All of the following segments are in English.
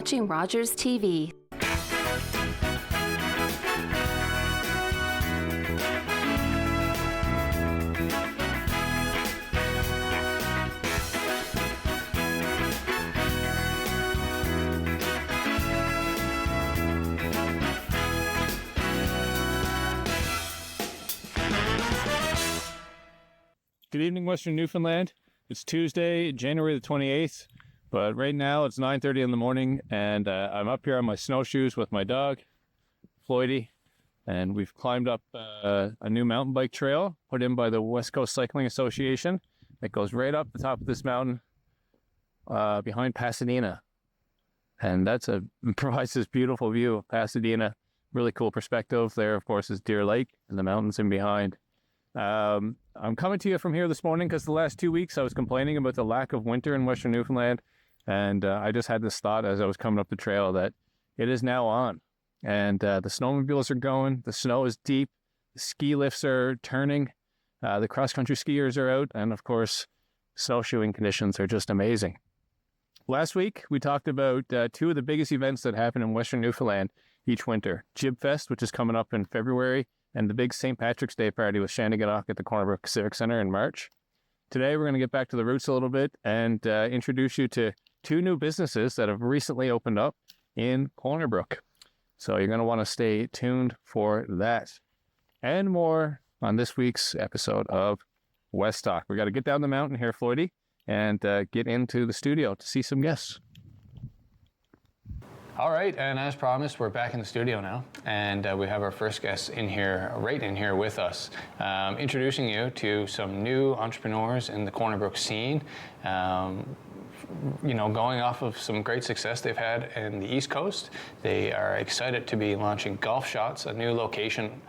Watching Rogers TV. Good evening, Western Newfoundland. It's Tuesday, January the 28th, but right now it's 9:30 in the morning, and I'm up here on my snowshoes with my dog, Floydie, and we've climbed up a new mountain bike trail put in by the West Coast Cycling Association that goes right up the top of this mountain behind Pasadena, and provides this beautiful view of Pasadena. Really cool perspective. There, of course, is Deer Lake and the mountains in behind. I'm coming to you from here this morning because the last 2 weeks I was complaining about the lack of winter in Western Newfoundland, and I just had this thought as I was coming up the trail that it is now on, and the snowmobiles are going, the snow is deep, the ski lifts are turning, the cross-country skiers are out, and of course snowshoeing conditions are just amazing. Last week we talked about two of the biggest events that happen in Western Newfoundland each winter: Jib Fest, which is coming up in February, and the big St. Patrick's Day party with Shannegannock at the Corner Brook Civic Center in March. Today, we're going to get back to the roots a little bit and introduce you to two new businesses that have recently opened up in Corner Brook. So you're going to want to stay tuned for that and more on this week's episode of West Talk. We got to get down the mountain here, Floydie, and get into the studio to see some guests. All right, and as promised, we're back in the studio now, and we have our first guest right in here with us, introducing you to some new entrepreneurs in the Corner Brook scene. Going off of some great success they've had in the East Coast, they are excited to be launching Golf Shots, a new location,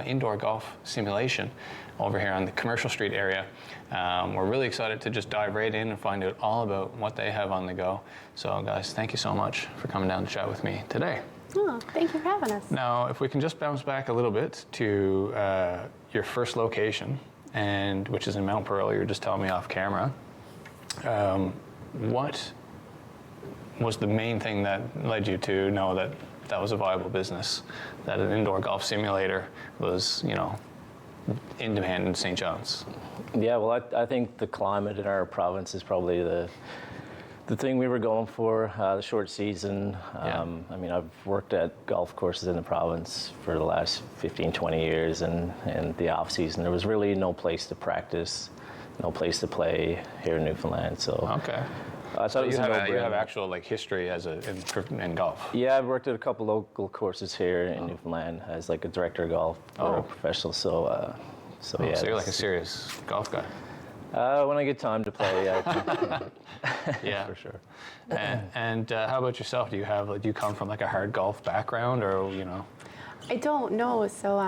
indoor golf simulation over here on the Commercial Street area. We're really excited to just dive right in and find out all about what they have on the go. So guys, thank you so much for coming down to chat with me today. Oh, thank you for having us. Now, if we can just bounce back a little bit to your first location, and which is in Mount Pearl. You were just telling me off camera. What was the main thing that led you to know that that was a viable business, that an indoor golf simulator was, in demand in St. John's? Yeah, well, I think the climate in our province is probably the thing we were going for, the short season. I've worked at golf courses in the province for the last 15, 20 years, and the off season, there was really no place to practice, no place to play here in Newfoundland. So okay. I thought you have actual history in golf. Yeah, I've worked at a couple local courses here in Newfoundland as a director of golf for a professional. So yeah. So you're like a serious golf guy. When I get time to play, yeah. Yeah, for sure. And how about yourself? Do you come from a hard golf background, or I don't know. So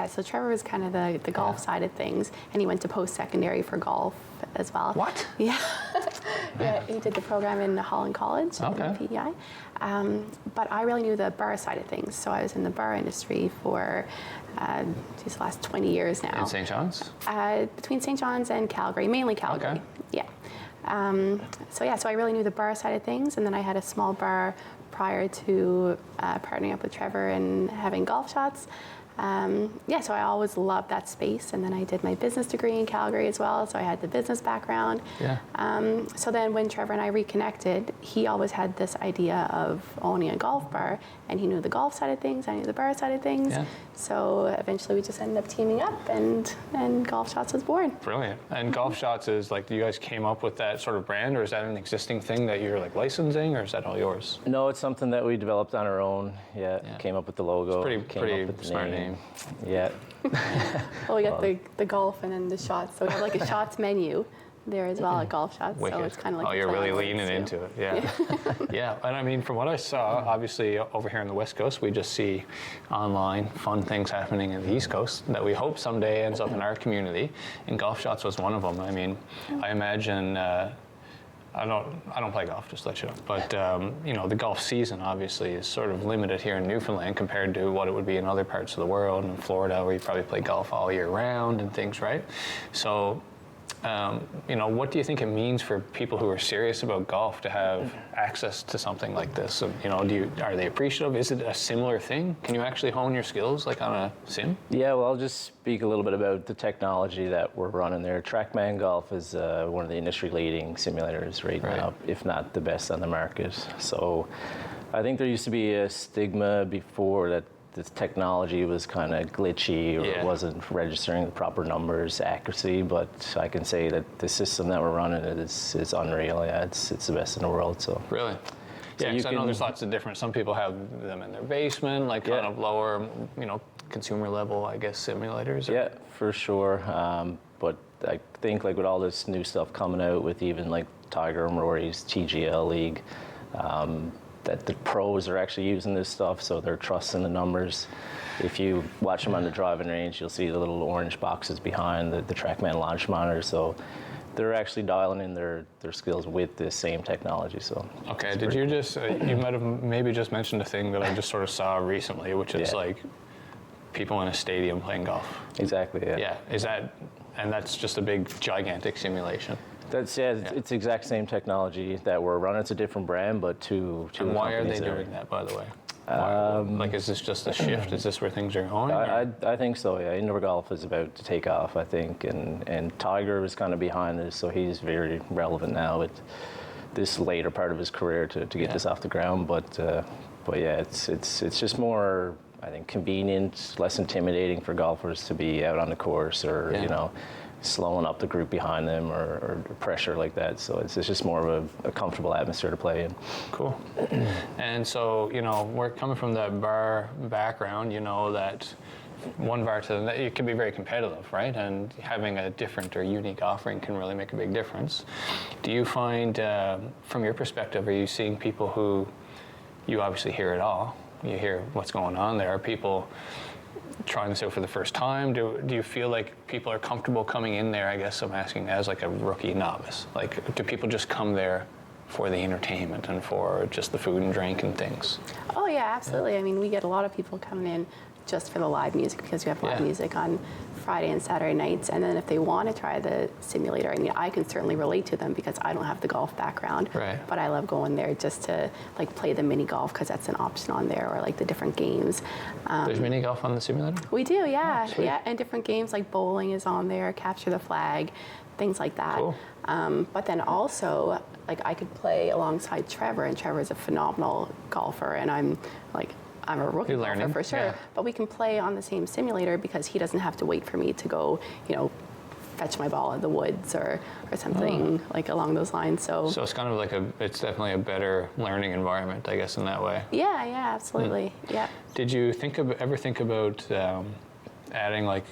so Trevor was kind of the golf side of things, and he went to post-secondary for golf as well. What? Yeah. Yeah, he did the program in Holland College, in PEI. But I really knew the bar side of things, so I was in the bar industry for the last 20 years now. In St. John's? Between St. John's and Calgary, mainly Calgary. Okay. Yeah. So I really knew the bar side of things, and then I had a small bar prior to partnering up with Trevor and having Golf Shots. So I always loved that space, and then I did my business degree in Calgary as well, so I had the business background. Yeah. So then when Trevor and I reconnected, he always had this idea of owning a golf bar, and he knew the golf side of things, I knew the bar side of things. Yeah. So eventually we just ended up teaming up, and Golf Shots was born. Brilliant. And Golf Shots is you guys came up with that sort of brand, or is that an existing thing that you're licensing, or is that all yours? No, it's something that we developed on our own. Yeah. Came up with the logo. It's pretty smart name. Yeah. Well, we got the golf and then the shots. So we have a shots menu there as well at Golf Shots. Wicked. So it's kind of Oh, you're really leaning into it. Yeah. Yeah. And from what I saw, obviously over here on the West Coast, we just see online fun things happening in the East Coast that we hope someday ends up in our community. And Golf Shots was one of them. I imagine. I don't play golf, just to let you know. But the golf season obviously is sort of limited here in Newfoundland compared to what it would be in other parts of the world, in Florida, where you probably play golf all year round and things, right? So what do you think it means for people who are serious about golf to have access to something like this? So, are they appreciative? Is it a similar thing? Can you actually hone your skills like on a sim? Yeah, well, I'll just speak a little bit about the technology that we're running there. TrackMan Golf is one of the industry-leading simulators right now, if not the best on the market. So I think there used to be a stigma before that this technology was kind of glitchy or it wasn't registering the proper numbers, accuracy, but I can say that the system that we're running is unreal. Yeah, it's the best in the world. So really, yeah, because I know there's lots of different. Some people have them in their basement, like kind of lower, consumer level, I guess, simulators. Yeah, for sure. But I think like with all this new stuff coming out, with even like Tiger and Rory's TGL League. That the pros are actually using this stuff, so they're trusting the numbers. If you watch them on the driving range, you'll see the little orange boxes behind the TrackMan launch monitor. So they're actually dialing in their skills with this same technology. So okay, did you just you might have maybe just mentioned a thing that I just sort of saw recently, which is like people in a stadium playing golf. Exactly. Yeah. Yeah. Is that, and that's just a big gigantic simulation. That's it's the exact same technology that we're running. It's a different brand, but two and why are they doing that, by the way? Like, is this just a shift? Is this where things are going? I think so, yeah. Indoor golf is about to take off, I think, and Tiger is kind of behind this, so he's very relevant now at this later part of his career to get this off the ground. But yeah, it's just more, I think, convenient, less intimidating for golfers to be out on the course or slowing up the group behind them or pressure like that. So it's just more of a comfortable atmosphere to play in. Cool. And so, we're coming from that bar background, that one bar to the next, it can be very competitive, right? And having a different or unique offering can really make a big difference. Do you find, from your perspective, are you seeing people who, you obviously hear it all, you hear what's going on there, are people trying this out for the first time? Do you feel like people are comfortable coming in there, I guess I'm asking, as like a rookie novice? Like, do people just come there for the entertainment and for just the food and drink and things? Oh yeah, absolutely. I mean, we get a lot of people coming in just for the live music because we have live music on Friday and Saturday nights. And then if they want to try the simulator, I mean, I can certainly relate to them because I don't have the golf background. Right. But I love going there just to like play the mini golf because that's an option on there, or like the different games. There's mini golf on the simulator? We do, yeah. Oh, yeah, and different games like bowling is on there, capture the flag, things like that. Cool. But then also, like, I could play alongside Trevor, and Trevor is a phenomenal golfer, and I'm a rookie golfer for sure, but we can play on the same simulator because he doesn't have to wait for me to go, fetch my ball in the woods or something like along those lines. So it's kind of like it's definitely a better learning environment, I guess, in that way. Yeah, absolutely. Yeah. Did you ever think about adding like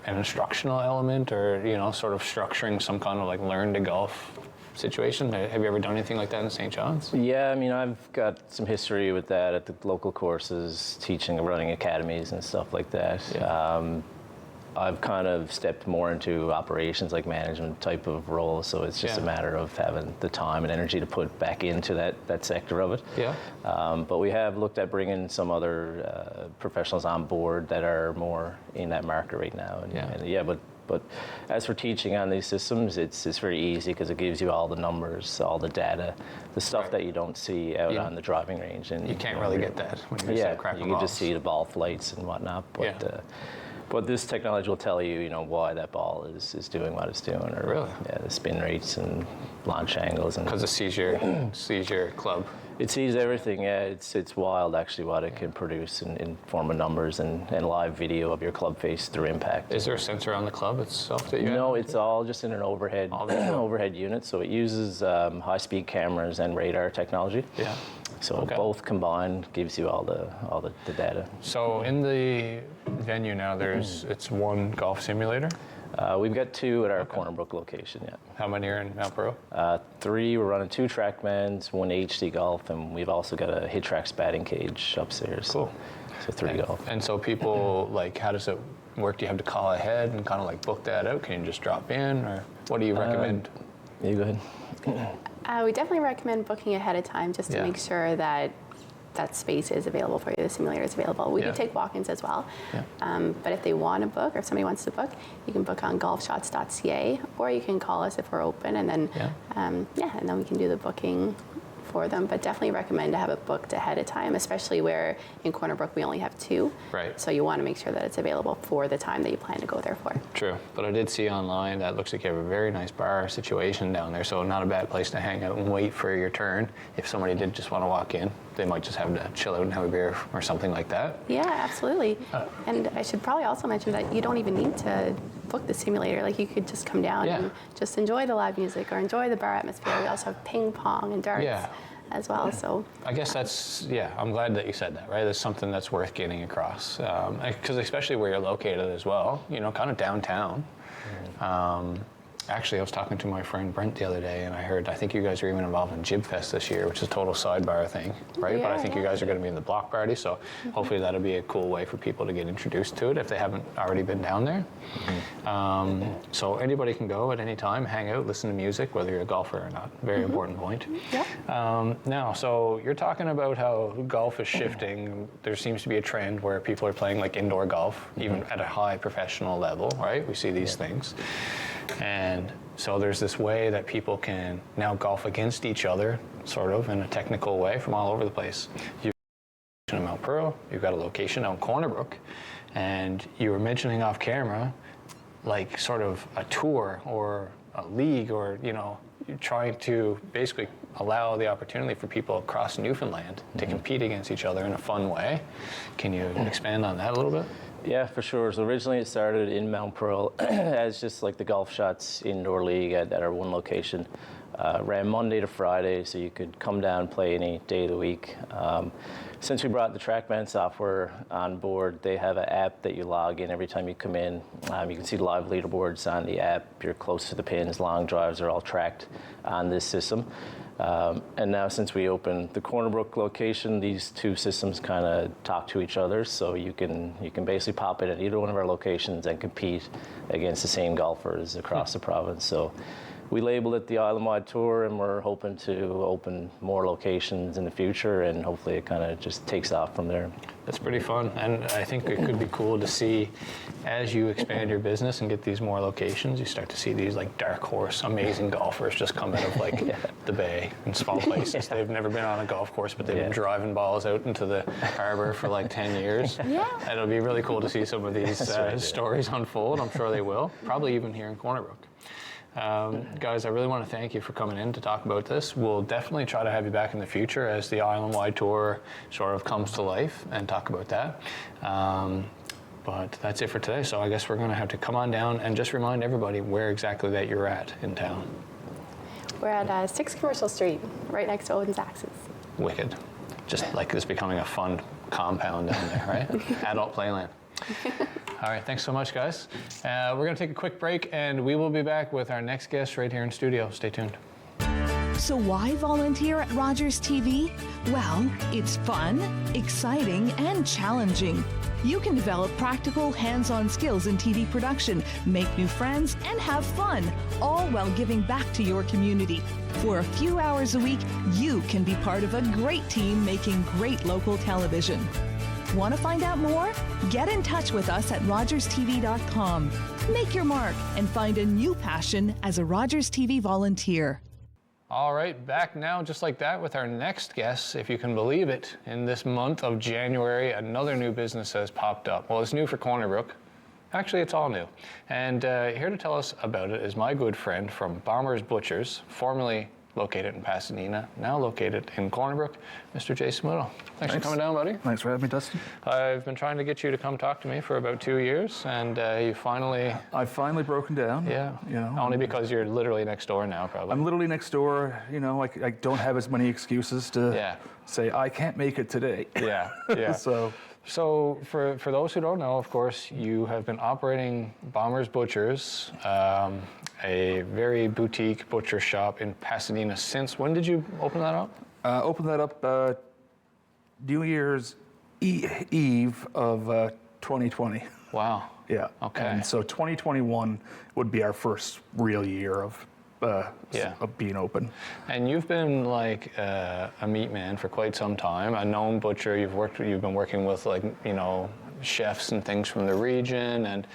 an instructional element, or sort of structuring some kind of like learn to golf situation? Have you ever done anything like that in St. John's? Yeah, I mean, I've got some history with that at the local courses, teaching and running academies and stuff like that. Yeah. I've kind of stepped more into operations, like management type of role, so it's just a matter of having the time and energy to put back into that sector of it. Yeah. But we have looked at bringing some other professionals on board that are more in that market right now. But as for teaching on these systems, it's very easy because it gives you all the numbers, all the data, the stuff that you don't see out on the driving range. And you can't really get that when you're cracking you can just see the ball flights and whatnot. But this technology will tell you, why that ball is doing what it's doing, or really? The spin rates and launch angles, and because it sees your club. It sees everything. Yeah, it's wild actually what it can produce in form of numbers and live video of your club face through impact. Is there a sensor on the club itself that you? No, it's all just in an overhead unit. So it uses high-speed cameras and radar technology. Yeah. So both combined gives you all the data. So in the venue now, it's one golf simulator? We've got two at our Corner Brook location, yeah. How many are in Mount Borough? 3. We're running 2 TrackMans, 1 HD golf, and we've also got a HitTrax batting cage upstairs. Cool. So 3 golf. And so people, like, how does it work? Do you have to call ahead and kind of like book that out? Can you just drop in, or what do you recommend? Yeah, go ahead. We definitely recommend booking ahead of time just to make sure that that space is available for you, the simulator is available. We do take walk-ins as well. But if they want to book, or if somebody wants to book, you can book on golfshots.ca, or you can call us if we're open, and then and then we can do the booking for them. But definitely recommend to have it booked ahead of time, especially where in Corner Brook we only have 2. Right. So you want to make sure that it's available for the time that you plan to go there for. True. But I did see online that looks like you have a very nice bar situation down there, so not a bad place to hang out and wait for your turn. If somebody did just want to walk in, they might just have to chill out and have a beer or something like that. Yeah, absolutely. And I should probably also mention that you don't even need to book the simulator. Like, you could just come down and just enjoy the live music or enjoy the bar atmosphere. We also have ping pong and darts as well. So I guess that's, I'm glad that you said that, right? That's something that's worth getting across. Because especially where you're located as well, you know, kind of downtown. Actually, I was talking to my friend Brent the other day, and I think you guys are even involved in Jib Fest this year, which is a total sidebar thing, right? But I think you guys are going to be in the block party, so hopefully that'll be a cool way for people to get introduced to it if they haven't already been down there. So anybody can go at any time, hang out, listen to music, whether you're a golfer or not. Very important point. Now, so you're talking about how golf is shifting. There seems to be a trend where people are playing like indoor golf, even at a high professional level, right? We see these things. And so there's this way that people can now golf against each other, sort of, in a technical way from all over the place. You've got a location in Mount Pearl, you've got a location out in Corner Brook, and you were mentioning off camera, like sort of a tour or a league, or, you know, you're trying to basically allow the opportunity for people across Newfoundland to compete against each other in a fun way. Can you expand on that a little bit? Yeah, for sure. So originally it started in Mount Pearl as just like the Golf Shots indoor league at our one location. Ran Monday to Friday, so you could come down and play any day of the week. Since we brought the TrackMan software on board, they have an app that you log in every time you come in. You can see the live leaderboards on the app. You're close to the pins, long drives are all tracked on this system. And now since we opened the Corner Brook location, these two systems kind of talk to each other, so you can basically pop in at either one of our locations and compete against the same golfers across the province. So we labeled it the Island-wide Tour, and we're hoping to open more locations in the future, and hopefully it kind of just takes off from there. That's pretty fun, and I think it could be cool to see as you expand your business and get these more locations, you start to see these like dark horse, amazing golfers just come out of like the bay and small places. They've never been on a golf course, but they've been driving balls out into the harbor for like 10 years. And it'll be really cool to see some of these stories unfold. I'm sure they will, probably even here in Corner Brook. Guys, I really want to thank you for coming in to talk about this. We'll definitely try to have you back in the future as the Island-wide Tour sort of comes to life and talk about that. But that's it for today. So I guess we're going to have to come on down and just remind everybody where exactly that you're at in town. we're at 6 Commercial Street, right next to Odin's Axes. Wicked. Just like this becoming a fun compound down there, right? Adult playland. All right, thanks so much, guys. We're going to take a quick break, and we will be back with our next guest right here in studio. Stay tuned. So why volunteer at Rogers TV? Well, it's fun, exciting, and challenging. You can develop practical, hands-on skills in TV production, make new friends, and have fun, all while giving back to your community. For a few hours a week, you can be part of a great team making great local television. Want to find out more? Get in touch with us at rogerstv.com. Make your mark and find a new passion as a Rogers TV volunteer. All right, back now just like that with our next guest, if you can believe it. In this month of January, another new business has popped up. Well, it's new for Corner Brook. Actually, it's all new. And here to tell us about it is my good friend from Bomber's Butchers, formerly located in Pasadena, now located in Corner Brook, Mr. Jay Smudo. Thanks for coming down, buddy. Thanks for having me, Dustin. I've been trying to get you to come talk to me for about 2 years, and you finally... I've finally broken down. Yeah, you know, only because you're literally next door now, probably. I'm literally next door. You know, I don't have as many excuses to say I can't make it today. Yeah, yeah. So for those who don't know, of course, you have been operating Bomber's Butchers, a very boutique butcher shop in Pasadena since, when did you open that up? Opened that up New Year's Eve of 2020. Wow. Yeah. Okay. And so 2021 would be our first real year of of being open. And you've been like a meat man for quite some time, a known butcher. You've been working with like, chefs and things from the region, and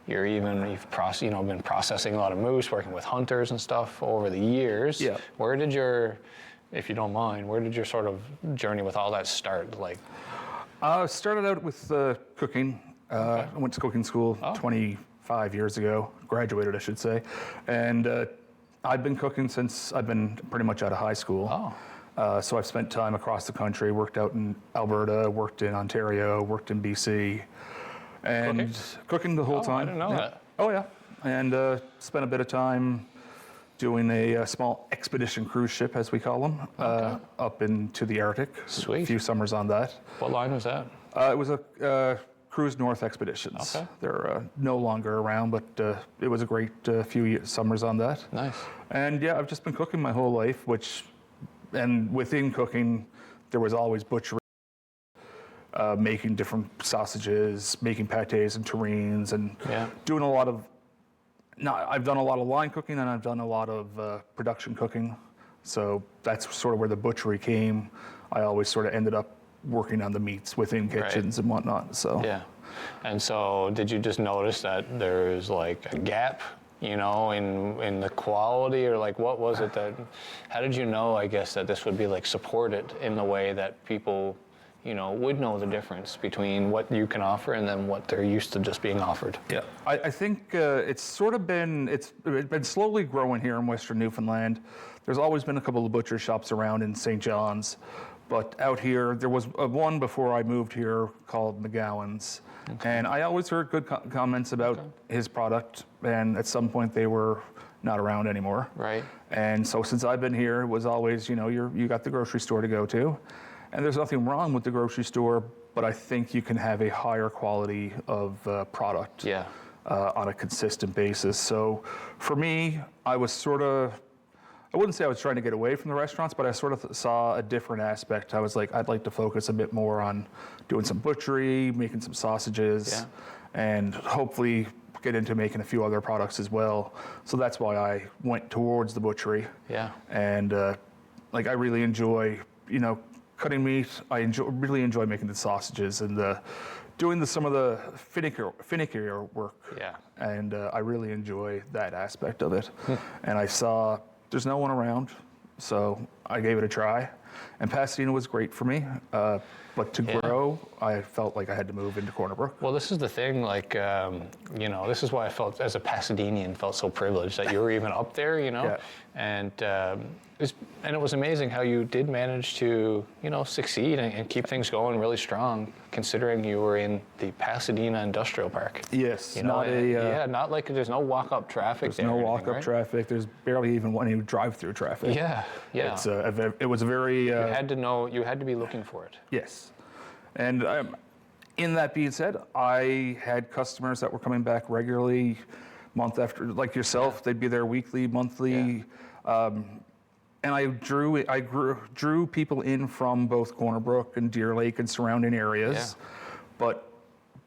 you've been processing a lot of moose, working with hunters and stuff over the years. Yeah. If you don't mind, where did your sort of journey with all that start? Like, I started out with cooking. I went to cooking school 25 years ago, graduated, I should say. And I've been cooking since I've been pretty much out of high school. So I've spent time across the country, worked out in Alberta, worked in Ontario, worked in BC. And cooking the whole time. I didn't know that. Oh, yeah. And spent a bit of time doing a small expedition cruise ship, as we call them, up into the Arctic. Sweet. A few summers on that. What line was that? It was a Cruise North Expeditions. Okay. They're no longer around, but it was a great few summers on that. Nice. And yeah, I've just been cooking my whole life, and within cooking, there was always butchery, making different sausages, making pâtés and terrines, and doing a lot of. I've done a lot of line cooking, and I've done a lot of production cooking. So that's sort of where the butchery came. I always sort of ended up working on the meats within kitchens and whatnot. So yeah. And so did you just notice that there's like a gap, in the quality, or like what was it how did you know, I guess, that this would be like supported in the way that people, would know the difference between what you can offer and then what they're used to just being offered? Yeah, I think it's been slowly growing here in Western Newfoundland. There's always been a couple of butcher shops around in St. John's, but out here there was one before I moved here called McGowan's, and I always heard good comments about his product, and at some point they were not around anymore. Right. And so since I've been here, it was always, you got the grocery store to go to. And there's nothing wrong with the grocery store, but I think you can have a higher quality of product on a consistent basis. So for me, I wouldn't say I was trying to get away from the restaurants, but I sort of saw a different aspect. I was like, I'd like to focus a bit more on doing some butchery, making some sausages, and hopefully get into making a few other products as well. So that's why I went towards the butchery. Yeah. And I really enjoy, cutting meat. I really enjoy making the sausages and doing some of the finickier work. Yeah. And I really enjoy that aspect of it. And I saw there's no one around, so I gave it a try. And Pasadena was great for me, but to grow, I felt like I had to move into Corner Brook. Well, this is the thing, this is why I felt, as a Pasadenian, felt so privileged that you were even up there, And it was amazing how you did manage to, succeed and keep things going really strong, considering you were in the Pasadena Industrial Park. Yes, not like there's no walk-up traffic. There's no walk-up traffic. There's barely even any drive-through traffic. Yeah. It was a very. You had to be looking for it. Yes, and in that being said, I had customers that were coming back regularly, month after, like yourself. They'd be there weekly, monthly. And I drew people in from both Corner Brook and Deer Lake and surrounding areas, but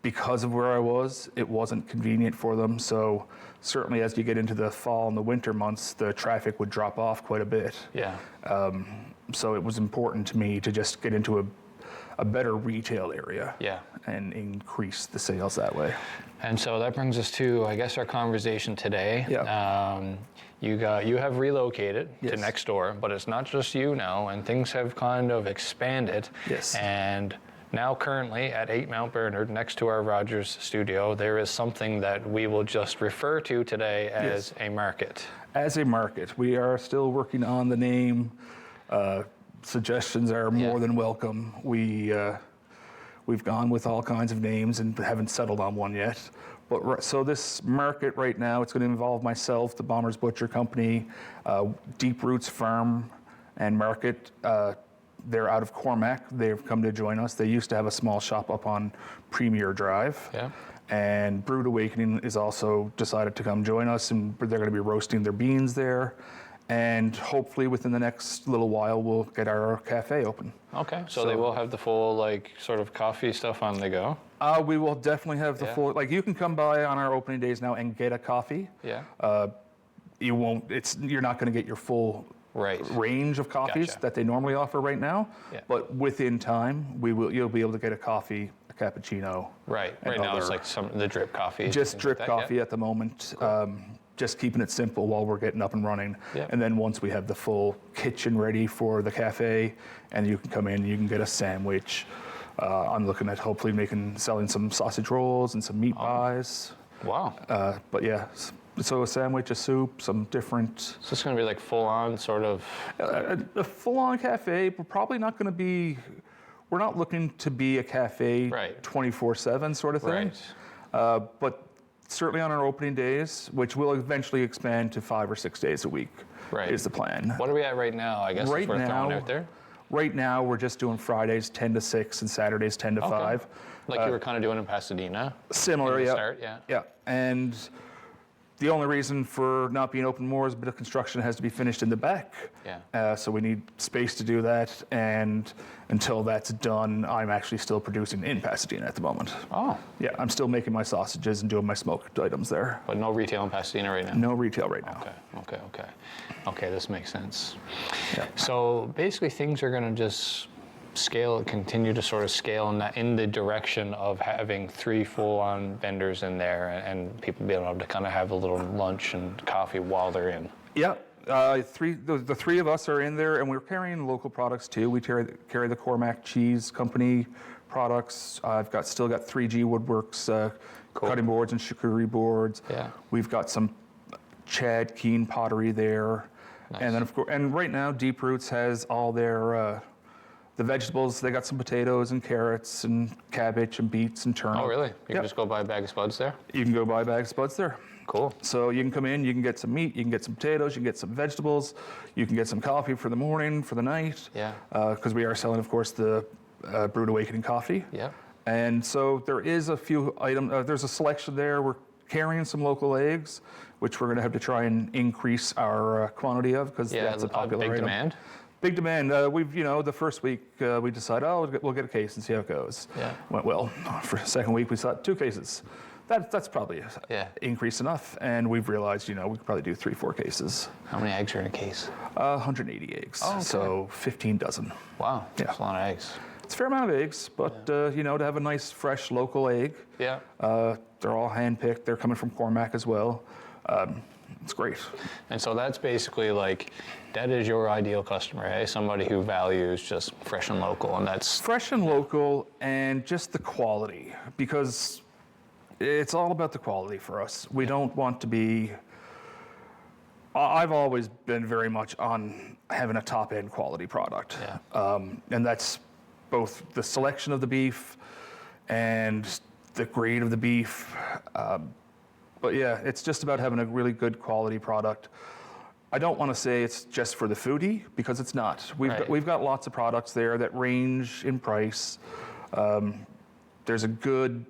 because of where I was, it wasn't convenient for them. So certainly as you get into the fall and the winter months, the traffic would drop off quite a bit. Yeah. So it was important to me to just get into a better retail area. Yeah. And increase the sales that way. And so that brings us to, I guess, our conversation today. Yeah. You have relocated to next door, but it's not just you now, and things have kind of expanded. Yes. And now currently at 8 Mount Bernard, next to our Rogers studio, there is something that we will just refer to today as a market. As a market. We are still working on the name. Suggestions are more than welcome. We've gone with all kinds of names and haven't settled on one yet. But so this market right now, it's going to involve myself, the Bombers Butcher Company, Deep Roots Farm and Market. They're out of Cormac. They've come to join us. They used to have a small shop up on Premier Drive. Yeah. And Brewed Awakening is also decided to come join us, and they're going to be roasting their beans there. And hopefully within the next little while, we'll get our cafe open. Okay, so they will have the full, sort of coffee stuff on the go? We will definitely have the full, you can come by on our opening days now and get a coffee. Yeah. you're not going to get your full range of coffees that they normally offer right now. Yeah. But within time, you'll be able to get a coffee, a cappuccino. Right. Right now it's like the drip coffee. Just drip coffee at the moment. Cool. Just keeping it simple while we're getting up and running. Yep. And then once we have the full kitchen ready for the cafe, and you can come in, you can get a sandwich. I'm looking at hopefully selling some sausage rolls and some meat pies. Wow. But yeah, so a sandwich, a soup, some different. So it's going to be like full-on sort of. A full-on cafe. We're probably not going to be. We're not looking to be a cafe 24/7 sort of thing. Right. But certainly on our opening days, which will eventually expand to 5 or 6 days a week, is the plan. What are we at right now? I guess it's worth throwing out there. Right now, we're just doing Fridays 10 to 6 and Saturdays 10 to 5. Like you were kind of doing in Pasadena? Similar, yeah. Start, yeah. And the only reason for not being open more is a bit of construction has to be finished in the back. Yeah. So we need space to do that. And until that's done, I'm actually still producing in Pasadena at the moment. Oh. Yeah, I'm still making my sausages and doing my smoked items there. But no retail in Pasadena right now? No retail right now. Okay, this makes sense. Yeah. So basically things are going to just continue to sort of scale in the direction of having 3 full-on vendors in there and people being able to kind of have a little lunch and coffee while they're in. Yeah, the 3 of us are in there, and we're carrying local products too. We carry the Cormac Cheese Company products. I've still got 3G Woodworks cutting boards and charcuterie boards. Yeah. We've got some Chad Keen pottery there. Nice. And then of course, and right now Deep Roots has all their the vegetables. They got some potatoes and carrots and cabbage and beets and turnip. Oh, really? You can just go buy a bag of spuds there? You can go buy a bag of spuds there. Cool. So you can come in, you can get some meat, you can get some potatoes, you can get some vegetables, you can get some coffee for the morning, for the night. Yeah. Because we are selling, of course, the Brewed Awakening coffee. Yeah. And so there is a few items, there's a selection there. We're carrying some local eggs, which we're going to have to try and increase our quantity of because that's a popular big item. Demand. Big demand. We've, the first week we decided, we'll get a case and see how it goes. Yeah. Went well. For the second week, we saw 2 cases. That's probably increase enough. And we've realized, we could probably do 3-4 cases. How many eggs are in a case? 180 eggs. Oh, okay. So 15 dozen. Wow. That's a lot of eggs. It's a fair amount of eggs, but to have a nice, fresh local egg. Yeah. They're all hand-picked. They're coming from Cormac as well. It's great. And so that's basically that is your ideal customer, eh? Somebody who values just fresh and local, and that's... Fresh and local and just the quality, because it's all about the quality for us. We don't want to be... I've always been very much on having a top-end quality product. Yeah. And that's both the selection of the beef and the grade of the beef. But yeah, it's just about having a really good quality product. I don't want to say it's just for the foodie, because it's not. We've got lots of products there that range in price. There's a good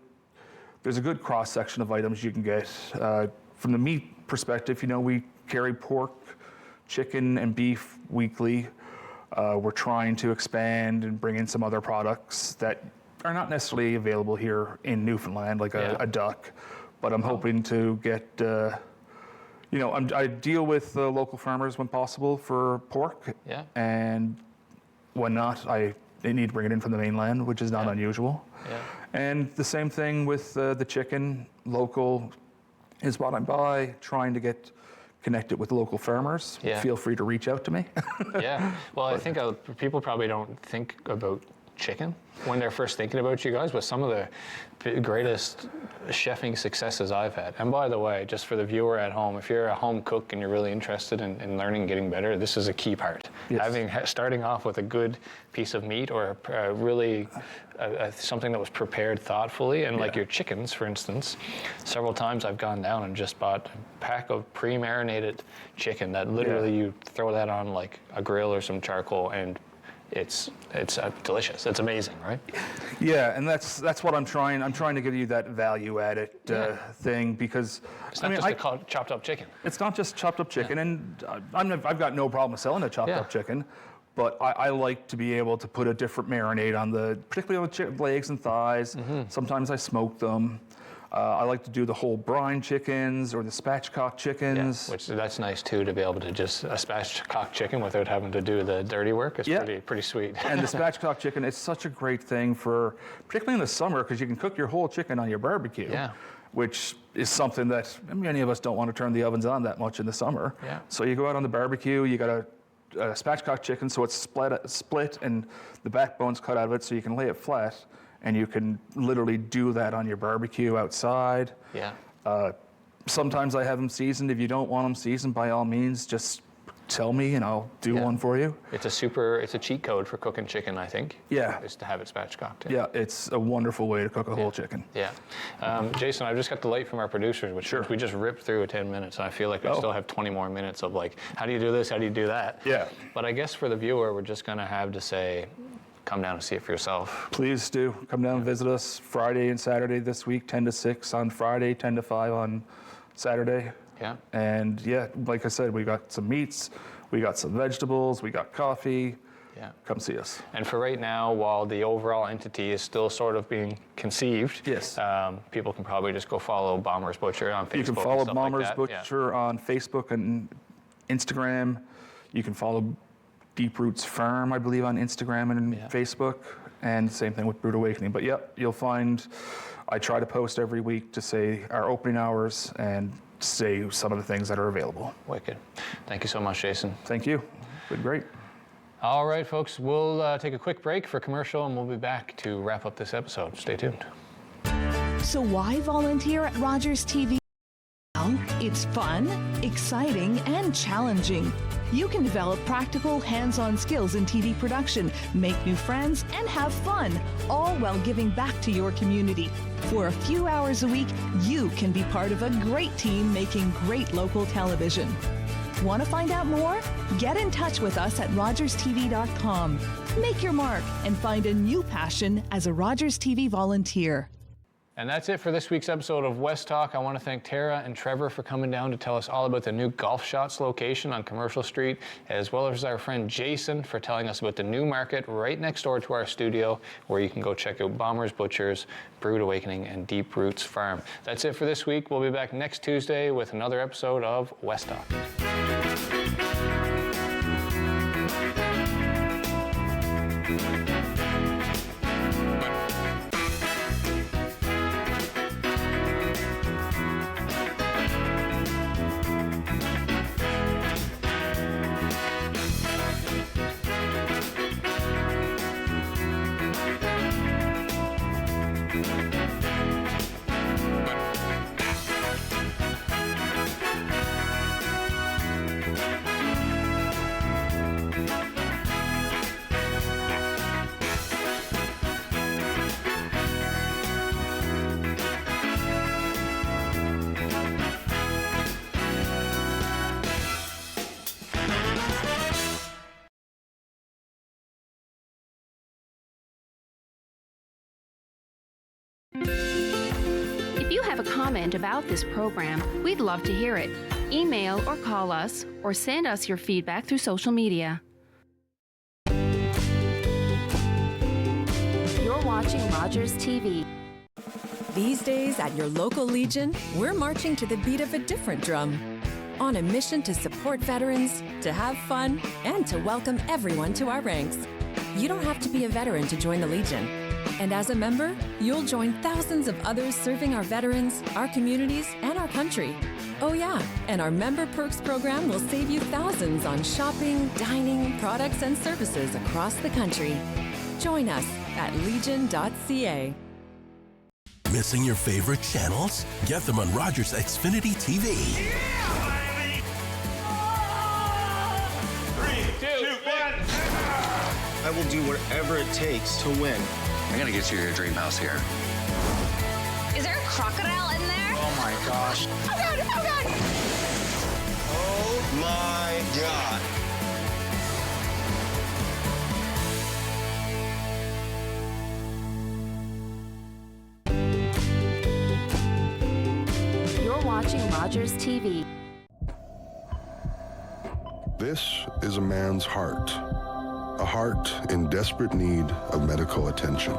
cross section of items you can get. From the meat perspective, we carry pork, chicken, and beef weekly. We're trying to expand and bring in some other products that are not necessarily available here in Newfoundland, like a duck. But I'm hoping to get, I deal with local farmers when possible for pork. Yeah. And when not, they need to bring it in from the mainland, which is not unusual. Yeah. And the same thing with the chicken. Local is what I buy, trying to get connected with local farmers. Yeah. Feel free to reach out to me. Yeah. Well, I think people probably don't think about chicken when they're first thinking about you guys, but some of the greatest chefing successes I've had. And by the way, just for the viewer at home, if you're a home cook and you're really interested in learning and getting better, this is a key part. Yes. Starting off with a good piece of meat or really something that was prepared thoughtfully, and like your chickens, for instance, several times I've gone down and just bought a pack of pre-marinated chicken that literally you throw that on like a grill or some charcoal, and it's delicious. It's amazing, right? Yeah, and that's what I'm trying. I'm trying to give you that value-added thing, because it's not just chopped up chicken. It's not just chopped up chicken, and I've got no problem selling a chopped up chicken, but I like to be able to put a different marinade on particularly on the legs and thighs. Mm-hmm. Sometimes I smoke them. I like to do the whole brine chickens or the spatchcock chickens. Yeah, which that's nice too, to be able to just a spatchcock chicken without having to do the dirty work. It's pretty sweet. And the spatchcock chicken, it's such a great thing for, particularly in the summer, because you can cook your whole chicken on your barbecue. Yeah. Which is something that many of us don't want to turn the ovens on that much in the summer. Yeah. So you go out on the barbecue, you got a spatchcock chicken, so it's split and the backbone's cut out of it, so you can lay it flat, and you can literally do that on your barbecue outside. Yeah. Sometimes I have them seasoned. If you don't want them seasoned, by all means, just tell me and I'll do one for you. It's a cheat code for cooking chicken, I think. Yeah. Is to have it spatchcocked. Yeah, it's a wonderful way to cook a whole chicken. Yeah. Jason, I've just got the light from our producers, which we just ripped through in 10 minutes. And I feel like we still have 20 more minutes of like, how do you do this? How do you do that? Yeah. But I guess for the viewer, we're just going to have to say, come down and see it for yourself. Please do. Come down and visit us Friday and Saturday this week, 10 to 6 on Friday, 10 to 5 on Saturday. Yeah. And yeah, like I said, we got some meats, we got some vegetables, we got coffee. Yeah. Come see us. And for right now, while the overall entity is still sort of being conceived, yes, people can probably just go follow Bomber's Butcher on Facebook. You can follow Bomber's like Butcher on Facebook and Instagram. You can follow Deep Roots Farm, I believe, on Instagram and Facebook. And same thing with Brood Awakening. But yep, you'll find, I try to post every week to say our opening hours and say some of the things that are available. Wicked. Thank you so much, Jason. Thank you. Been great. All right, folks, we'll take a quick break for commercial and we'll be back to wrap up this episode. Stay tuned. So why volunteer at Rogers TV? Well, it's fun, exciting, and challenging. You can develop practical, hands-on skills in TV production, make new friends, and have fun, all while giving back to your community. For a few hours a week, you can be part of a great team making great local television. Want to find out more? Get in touch with us at rogerstv.com. Make your mark and find a new passion as a Rogers TV volunteer. And that's it for this week's episode of West Talk. I want to thank Tara and Trevor for coming down to tell us all about the new Golf Shots location on Commercial Street, as well as our friend Jason for telling us about the new market right next door to our studio, where you can go check out Bomber's Butchers, Brood Awakening, and Deep Roots Farm. That's it for this week. We'll be back next Tuesday with another episode of West Talk. If you have a comment about this program, we'd love to hear it. Email or call us, or send us your feedback through social media. You're watching Rogers TV. These days at your local Legion, we're marching to the beat of a different drum. On a mission to support veterans, to have fun, and to welcome everyone to our ranks. You don't have to be a veteran to join the Legion. And as a member, you'll join thousands of others serving our veterans, our communities, and our country. Oh yeah, and our Member Perks program will save you thousands on shopping, dining, products, and services across the country. Join us at legion.ca. Missing your favorite channels? Get them on Rogers Xfinity TV. Yeah, baby! 3, 2, 1. I will do whatever it takes to win. I'm gonna get you your dream house here. Is there a crocodile in there? Oh my gosh. Oh God, oh God! Oh my God. You're watching Rogers TV. This is a man's heart. A heart in desperate need of medical attention.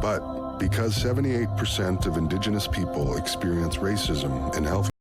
But Because 78% of Indigenous people experience racism in health